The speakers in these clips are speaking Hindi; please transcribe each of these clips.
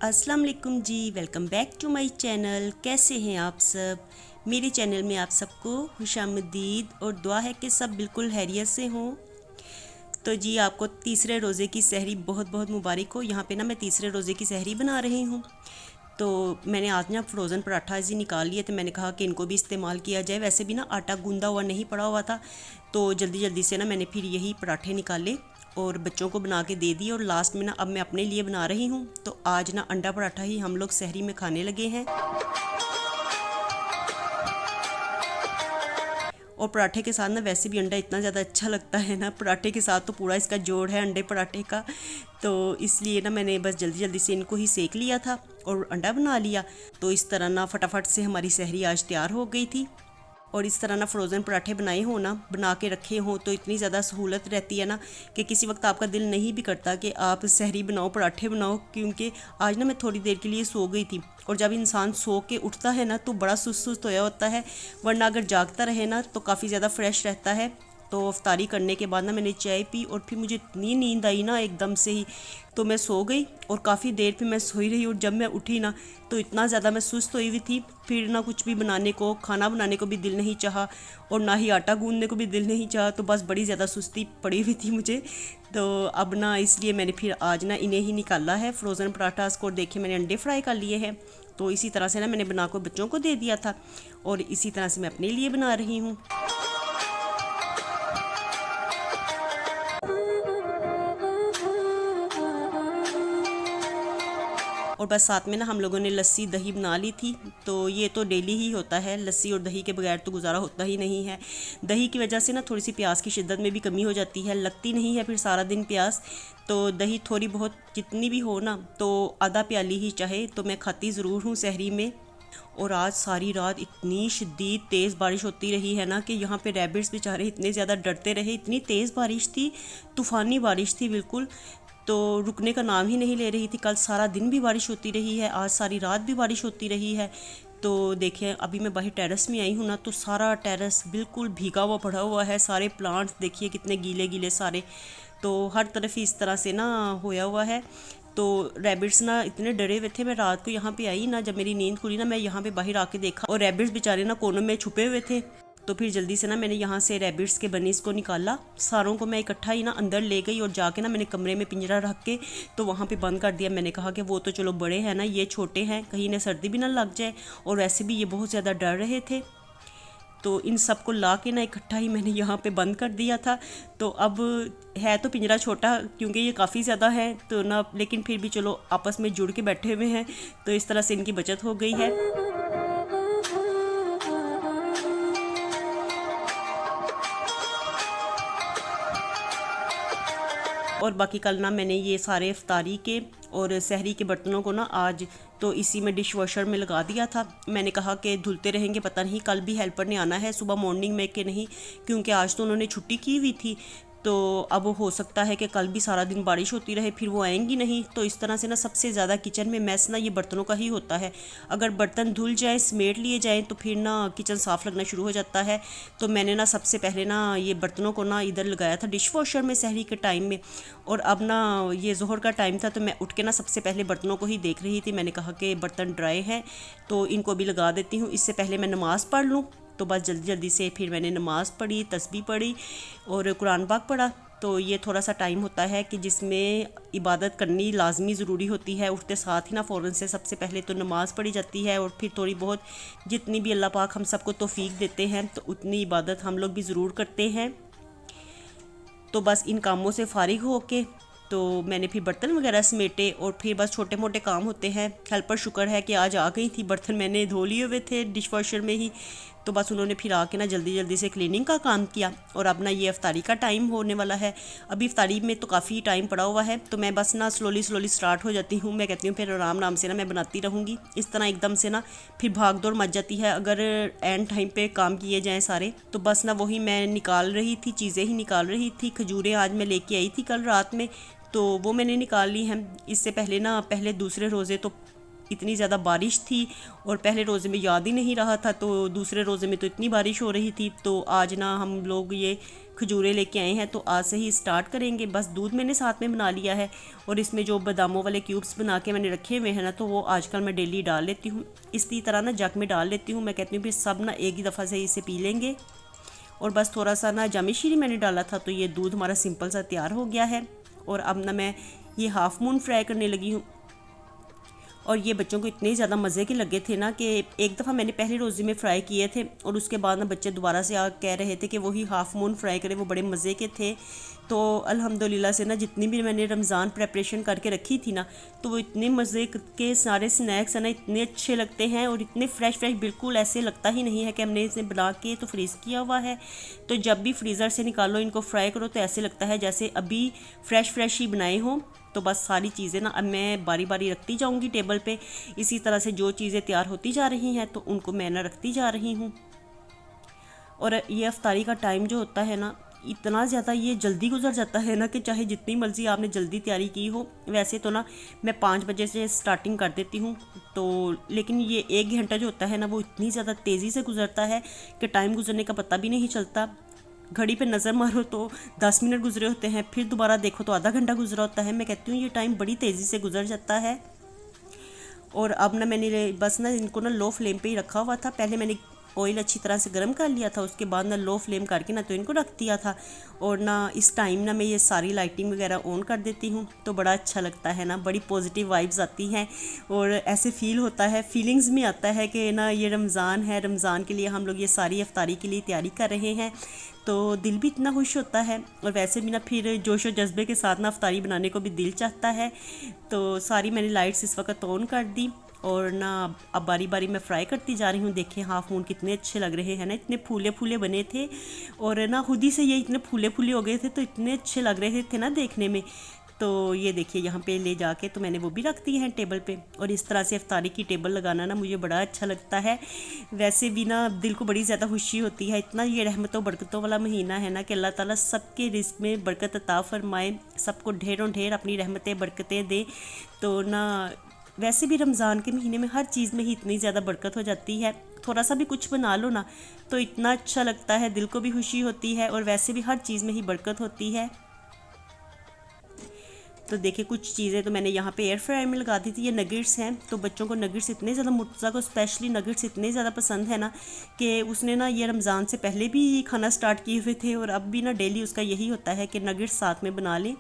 अस्सलाम वालेकुम जी, welcome back to my channel. कैसे हैं आप सब? मेरे चैनल में आप सबको खुशामदीद और दुआ है कि सब बिल्कुल खैरियत से हों। तो जी आपको तीसरे रोज़े की सहरी बहुत बहुत मुबारक हो। यहाँ पे ना मैं तीसरे रोज़े की सहरी बना रही हूँ। तो मैंने आज ना फ्रोज़न पराठा ऐसे निकाल लिए थे, मैंने कहा कि इनको भी इस्तेमाल किया जाए। वैसे भी ना आटा गूंदा हुआ नहीं पड़ा हुआ था, तो जल्दी जल्दी से ना मैंने फिर यही पराठे निकाले और बच्चों को बना के दे दिए। और लास्ट में ना अब मैं अपने लिए बना रही हूँ। तो आज ना अंडा पराठा ही हम लोग सहरी में खाने लगे हैं। और पराठे के साथ ना वैसे भी अंडा इतना ज़्यादा अच्छा लगता है ना, पराठे के साथ तो पूरा इसका जोड़ है अंडे पराठे का। तो इसलिए ना मैंने बस जल्दी जल्दी से इनको ही सेक लिया था और अंडा बना लिया। तो इस तरह ना फटाफट से हमारी सहरी आज तैयार हो गई थी। और इस तरह ना फ्रोज़न पराठे बनाए हो ना, बना के रखे हों तो इतनी ज़्यादा सहूलत रहती है ना कि किसी वक्त आपका दिल नहीं भी करता कि आप सहरी बनाओ, पराठे बनाओ। क्योंकि आज ना मैं थोड़ी देर के लिए सो गई थी, और जब इंसान सो के उठता है ना तो बड़ा सुस्त सुस्त होया होता है, वरना अगर जागता रहे ना तो काफ़ी ज़्यादा फ्रेश रहता है। तो अफ्तारी करने के बाद ना मैंने चाय पी और फिर मुझे इतनी नींद आई ना एकदम से ही, तो मैं सो गई और काफ़ी देर फिर मैं सोई रही। और जब मैं उठी ना तो इतना ज़्यादा मैं सुस्त हुई हुई थी, फिर ना कुछ भी बनाने को, खाना बनाने को भी दिल नहीं चाहा और ना ही आटा गूंदने को भी दिल नहीं चाहा। तो बस बड़ी ज़्यादा सुस्ती पड़ी हुई थी मुझे। तो अब ना इसलिए मैंने फिर आज ना इन्हें ही निकाला है फ्रोज़न पराठास को। देखिए मैंने अंडे फ्राई कर लिए हैं। तो इसी तरह से ना मैंने बना कर बच्चों को दे दिया था और इसी तरह से मैं अपने लिए बना रही हूँ। और बस साथ में ना हम लोगों ने लस्सी दही बना ली थी। तो ये तो डेली ही होता है, लस्सी और दही के बगैर तो गुजारा होता ही नहीं है। दही की वजह से ना थोड़ी सी प्यास की शिद्दत में भी कमी हो जाती है, लगती नहीं है फिर सारा दिन प्यास। तो दही थोड़ी बहुत जितनी भी हो ना, तो आधा प्याली ही चाहे तो मैं खाती ज़रूर हूँ सहरी में। और आज सारी रात इतनी शदीद तेज़ बारिश होती रही है ना कि यहाँ पे रैबिट्स बेचारे इतने ज़्यादा डरते रहे। इतनी तेज़ बारिश थी, तूफ़ानी बारिश थी बिल्कुल, तो रुकने का नाम ही नहीं ले रही थी। कल सारा दिन भी बारिश होती रही है, आज सारी रात भी बारिश होती रही है। तो देखिए अभी मैं बाहर टेरेस में आई हूँ ना, तो सारा टेरेस बिल्कुल भीगा हुआ पड़ा हुआ है। सारे प्लांट्स देखिए कितने गीले गीले सारे, तो हर तरफ इस तरह से ना होया हुआ है। तो रैबिट्स ना इतने डरे हुए थे। मैं रात को यहाँ पे आई ना, जब मेरी नींद खुली ना, मैं यहाँ पे बाहर आके देखा और रैबिट्स बेचारे ना कोनों में छुपे हुए थे। तो फिर जल्दी से ना मैंने यहाँ से रैबिट्स के बनीस को निकाला, सारों को मैं इकट्ठा ही ना अंदर ले गई और जाके ना मैंने कमरे में पिंजरा रख के तो वहाँ पे बंद कर दिया। मैंने कहा कि वो तो चलो बड़े हैं ना, ये छोटे हैं, कहीं इन्हें सर्दी भी ना लग जाए। और वैसे भी ये बहुत ज़्यादा डर रहे थे, तो इन सब को ला के ना इकट्ठा ही मैंने यहाँ पे बंद कर दिया था। तो अब है तो पिंजरा छोटा, क्योंकि ये काफ़ी ज़्यादा है तो ना, लेकिन फिर भी चलो आपस में जुड़ के बैठे हुए हैं, तो इस तरह से इनकी बचत हो गई है। और बाकी कल ना मैंने ये सारे इफ्तारी के और सहरी के बर्तनों को ना आज तो इसी में डिश वॉशर में लगा दिया था। मैंने कहा कि धुलते रहेंगे, पता नहीं कल भी हेल्पर ने आना है सुबह मॉर्निंग में कि नहीं, क्योंकि आज तो उन्होंने छुट्टी की हुई थी। तो अब हो सकता है कि कल भी सारा दिन बारिश होती रहे, फिर वो आएंगी नहीं। तो इस तरह से ना सबसे ज़्यादा किचन में मैस ना ये बर्तनों का ही होता है। अगर बर्तन धुल जाएँ, समेट लिए जाएँ, तो फिर ना किचन साफ़ लगना शुरू हो जाता है। तो मैंने ना सबसे पहले ना ये बर्तनों को ना इधर लगाया था डिश वॉशर में सहरी के टाइम में। और अब ना ये ज़ोहर का टाइम था, तो मैं उठ के ना सबसे पहले बर्तनों को ही देख रही थी। मैंने कहा कि बर्तन ड्राई हैं तो इनको भी लगा देती हूँ, इससे पहले मैं नमाज़ पढ़ लूँ। तो बस जल्दी जल्दी से फिर मैंने नमाज़ पढ़ी, तस्बीह पढ़ी और कुरान पाक पढ़ा। तो ये थोड़ा सा टाइम होता है कि जिसमें इबादत करनी लाजमी ज़रूरी होती है। उठते साथ ही ना फ़ौरन से सबसे पहले तो नमाज़ पढ़ी जाती है, और फिर थोड़ी बहुत जितनी भी अल्लाह पाक हम सबको तौफीक देते हैं तो उतनी इबादत हम लोग भी ज़रूर करते हैं। तो बस इन कामों से फ़ारिग होके तो मैंने फिर बर्तन वगैरह समेटे, और फिर बस छोटे मोटे काम होते हैं। हेल्पर शुक्र है कि आज आ गई थी, बर्तन मैंने धो लिए हुए थे डिश वॉशर में ही। तो बस उन्होंने फिर आके ना जल्दी जल्दी से क्लीनिंग का काम किया। और अब ना ये इफ्तारी का टाइम होने वाला है। अभी इफ्तारी में तो काफ़ी टाइम पड़ा हुआ है, तो मैं बस ना स्लोली स्लोली स्टार्ट हो जाती हूँ। मैं कहती हूँ फिर आराम आराम से ना मैं बनाती रहूँगी। इस तरह एकदम से ना फिर भाग दौड़ मच जाती है अगर एंड टाइम पे काम किए जाएँ सारे। तो बस ना वही मैं निकाल रही थी, चीज़ें ही निकाल रही थी। खजूरें आज मैं लेके आई थी कल रात में, तो वो मैंने निकाल ली हैं। इससे पहले ना पहले दूसरे रोज़े तो इतनी ज़्यादा बारिश थी और पहले रोज़े में याद ही नहीं रहा था, तो दूसरे रोज़े में तो इतनी बारिश हो रही थी। तो आज ना हम लोग ये खजूरें लेके आए हैं, तो आज से ही स्टार्ट करेंगे। बस दूध मैंने साथ में बना लिया है और इसमें जो बादामों वाले क्यूब्स बना के मैंने रखे हुए हैं ना, तो वो आजकल मैं डेली डाल लेती हूँ। इसी तरह ना जग में डाल लेती हूँ। मैं कहती हूँ फिर सब ना एक ही दफ़ा से इसे पी लेंगे। और बस थोड़ा सा ना जामी शीरी मैंने डाला था, तो ये दूध हमारा सिंपल सा तैयार हो गया है। और अब ना मैं ये हाफ़ मून फ्राई करने लगी हूँ। और ये बच्चों को इतने ज़्यादा मज़े के लगे थे ना कि एक दफ़ा मैंने पहले रोज़े में फ़्राई किए थे और उसके बाद ना बच्चे दोबारा से आ कह रहे थे कि वही हाफ़ मून फ्राई करें, वो बड़े मज़े के थे। तो अल्हम्दुलिल्लाह से ना जितनी भी मैंने रमज़ान प्रेपरेशन करके रखी थी ना, तो वो इतने मज़े के सारे स्नैक्स है ना, इतने अच्छे लगते हैं और इतने फ़्रेश बिल्कुल ऐसे लगता ही नहीं है कि हमने इसे बना के तो फ्रीज़ किया हुआ है। तो जब भी फ्रीज़र से निकालो, इनको फ्राई करो, तो ऐसे लगता है जैसे अभी फ़्रेश ही बनाए हों। तो बस सारी चीज़ें ना अब मैं बारी बारी रखती जाऊंगी टेबल पे। इसी तरह से जो चीज़ें तैयार होती जा रही हैं तो उनको मैं ना रखती जा रही हूँ। और ये अफ्तारी का टाइम जो होता है ना, इतना ज़्यादा ये जल्दी गुजर जाता है ना कि चाहे जितनी मर्ज़ी आपने जल्दी तैयारी की हो। वैसे तो ना मैं 5 बजे से स्टार्टिंग कर देती हूँ, तो लेकिन ये 1 घंटा जो होता है ना, वो इतनी ज़्यादा तेज़ी से गुजरता है कि टाइम गुजरने का पता भी नहीं चलता। घड़ी पे नज़र मारो तो 10 मिनट गुजरे होते हैं, फिर दोबारा देखो तो आधा घंटा गुजरा होता है। मैं कहती हूँ ये टाइम बड़ी तेज़ी से गुजर जाता है। और अब ना मैंने बस ना इनको ना लो फ्लेम पे ही रखा हुआ था। पहले मैंने ऑयल अच्छी तरह से गर्म कर लिया था, उसके बाद ना लो फ्लेम करके ना तो इनको रख दिया था। और ना इस टाइम ना मैं ये सारी लाइटिंग वगैरह ऑन कर देती हूँ, तो बड़ा अच्छा लगता है ना, बड़ी पॉजिटिव वाइब्स आती हैं और ऐसे फील होता है, फीलिंग्स में आता है कि ना ये रमज़ान है, रमज़ान के लिए हम लोग ये सारी अफ्तारी के लिए तैयारी कर रहे हैं। तो दिल भी इतना खुश होता है और वैसे भी ना फिर जोश और जज्बे के साथ ना अफ्तारी बनाने को भी दिल चाहता है। तो सारी मैंने लाइट्स इस वक्त ऑन कर दी और ना अब बारी बारी मैं फ्राई करती जा रही हूँ। देखें हाफ़ मून कितने अच्छे लग रहे हैं ना, इतने फूले फूले बने थे और ना खुद ही से ये इतने फूले फूले हो गए थे, तो इतने अच्छे लग रहे थे ना देखने में। तो ये देखिए यहाँ पे ले जाके तो मैंने वो भी रख दी है टेबल पे। और इस तरह से अफ्तारी की टेबल लगाना ना मुझे बड़ा अच्छा लगता है। वैसे भी ना दिल को बड़ी ज़्यादा खुशी होती है। इतना ये रहमतों बरकतों वाला महीना है ना कि अल्लाह ताला सबके रिज़्क़ में बरकत अता फरमाए, सबको ढेरों ढेर अपनी रहमतें बरकतें दे। तो ना वैसे भी रमज़ान के महीने में हर चीज़ में ही इतनी ज़्यादा बरकत हो जाती है। थोड़ा सा भी कुछ बना लो ना तो इतना अच्छा लगता है, दिल को भी खुशी होती है और वैसे भी हर चीज़ में ही बरकत होती है। तो देखिए कुछ चीज़ें तो मैंने यहाँ पे एयर फ्रायर में लगा दी थी। ये नगेट्स हैं, तो बच्चों को नगेट्स इतने ज़्यादा, मुर्तज़ा को स्पेशली नगेट्स इतने ज़्यादा पसंद है ना कि उसने ना ये रमज़ान से पहले भी खाना स्टार्ट किए हुए थे और अब भी ना डेली उसका यही होता है कि नगेट्स साथ में बना लें।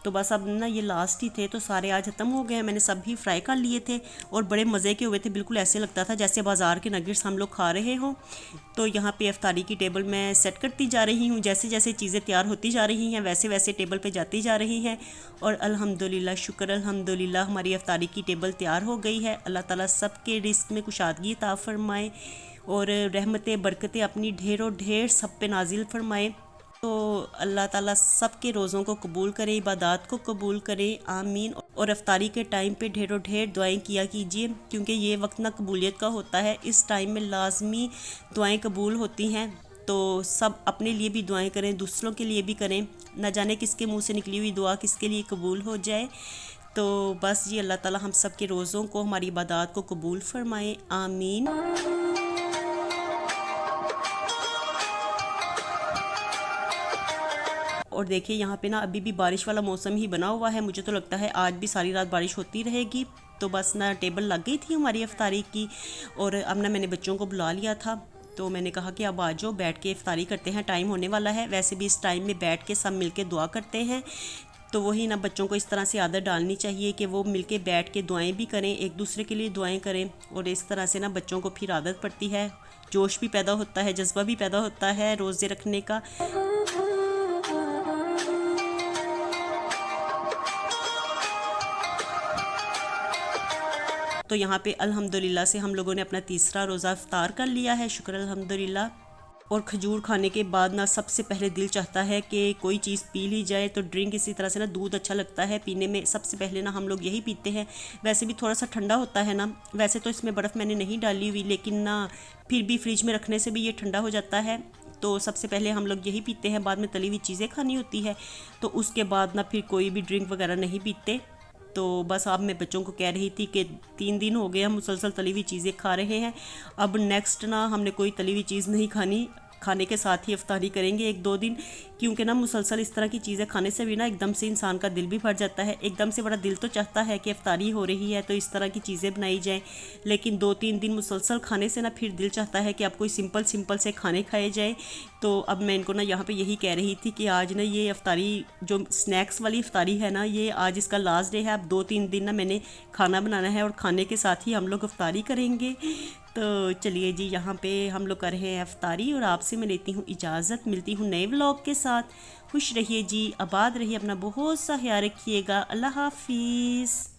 तो बस अब ना ये लास्ट ही थे, तो सारे आज ख़त्म हो गए। मैंने सभी फ्राई कर लिए थे और बड़े मज़े के हुए थे, बिल्कुल ऐसे लगता था जैसे बाज़ार के नगेट्स हम लोग खा रहे हों। तो यहाँ पे इफ्तारी की टेबल मैं सेट करती जा रही हूँ। जैसे जैसे चीज़ें तैयार होती जा रही हैं वैसे वैसे टेबल पे जाती जा रही हैं। और अल्हम्दुलिल्लाह, शुक्र अल्हम्दुलिल्लाह, हमारी इफ्तारी की टेबल तैयार हो गई है। अल्लाह ताला सबके रिज़्क़ में कुशादगी अता फरमाए और रहमतें बरकतें अपनी ढेरों ढेर सब पे नाजिल फरमाए। तो अल्लाह ताला सबके रोज़ों को कबूल करे, इबादत को कबूल करे, आमीन। और अफ्तारी के टाइम पे ढेरों ढेर दुआएं किया कीजिए, क्योंकि ये वक्त ना कबूलियत का होता है। इस टाइम में लाजमी दुआएं कबूल होती हैं। तो सब अपने लिए भी दुआएं करें, दूसरों के लिए भी करें, न जाने किसके मुंह से निकली हुई दुआ किसके लिए कबूल हो जाए। तो बस जी अल्लाह ताला हम सब के रोज़ों को, हमारी इबादत को कबूल फरमाए, आमीन। और देखिए यहाँ पे ना अभी भी बारिश वाला मौसम ही बना हुआ है। मुझे तो लगता है आज भी सारी रात बारिश होती रहेगी। तो बस ना टेबल लग गई थी हमारी इफ्तारी की और अब ना मैंने बच्चों को बुला लिया था। तो मैंने कहा कि अब आ जाओ, बैठ के इफ्तारी करते हैं, टाइम होने वाला है। वैसे भी इस टाइम में बैठ के सब मिल के दुआ करते हैं। तो वही ना बच्चों को इस तरह से आदत डालनी चाहिए कि वो मिल के बैठ के दुआएँ भी करें, एक दूसरे के लिए दुआएँ करें। और इस तरह से ना बच्चों को फिर आदत पड़ती है, जोश भी पैदा होता है, जज्बा भी पैदा होता है रोज़े रखने का। तो यहाँ पे अल्हम्दुलिल्लाह से हम लोगों ने अपना तीसरा रोज़ा इफ्तार कर लिया है, शुक्र अल्हम्दुलिल्लाह। और खजूर खाने के बाद ना सबसे पहले दिल चाहता है कि कोई चीज़ पी ली जाए। तो ड्रिंक इसी तरह से ना दूध अच्छा लगता है पीने में, सबसे पहले ना हम लोग यही पीते हैं। वैसे भी थोड़ा सा ठंडा होता है ना, वैसे तो इसमें बर्फ़ मैंने नहीं डाली हुई, लेकिन ना फिर भी फ्रिज में रखने से भी ये ठंडा हो जाता है। तो सबसे पहले हम लोग यही पीते हैं, बाद में तली हुई चीज़ें खानी होती है। तो उसके बाद ना फिर कोई भी ड्रिंक वगैरह नहीं पीते। तो बस अब मैं बच्चों को कह रही थी कि 3 दिन हो गए हम मुसलसल तली हुई चीज़ें खा रहे हैं, अब नेक्स्ट ना हमने कोई तली हुई चीज़ नहीं खानी, खाने के साथ ही इफ्तारी करेंगे 1-2 दिन, क्योंकि ना मुसलसल इस तरह की चीज़ें खाने से भी ना एकदम से इंसान का दिल भी भर जाता है। एकदम से बड़ा दिल तो चाहता है कि इफ्तारी हो रही है तो इस तरह की चीज़ें बनाई जाएं, लेकिन 2-3 दिन मुसलसल खाने से ना फिर दिल चाहता है कि अब कोई सिंपल सिंपल से खाने खाए जाए। तो अब मैं इनको ना यहाँ पे यही कह रही थी कि आज ना ये इफ्तारी जो स्नैक्स वाली इफ्तारी है ना, ये आज इसका लास्ट डे है। अब 2-3 दिन ना मैंने खाना बनाना है और खाने के साथ ही हम लोग इफ्तारी करेंगे। तो चलिए जी, यहाँ पे हम लोग कर रहे हैं इफ्तारी और आपसे मैं लेती हूँ इजाज़त, मिलती हूँ नए व्लॉग के साथ। खुश रहिए जी, आबाद रहिए, अपना बहुत सा ख्याल रखिएगा। अल्लाह हाफिज़।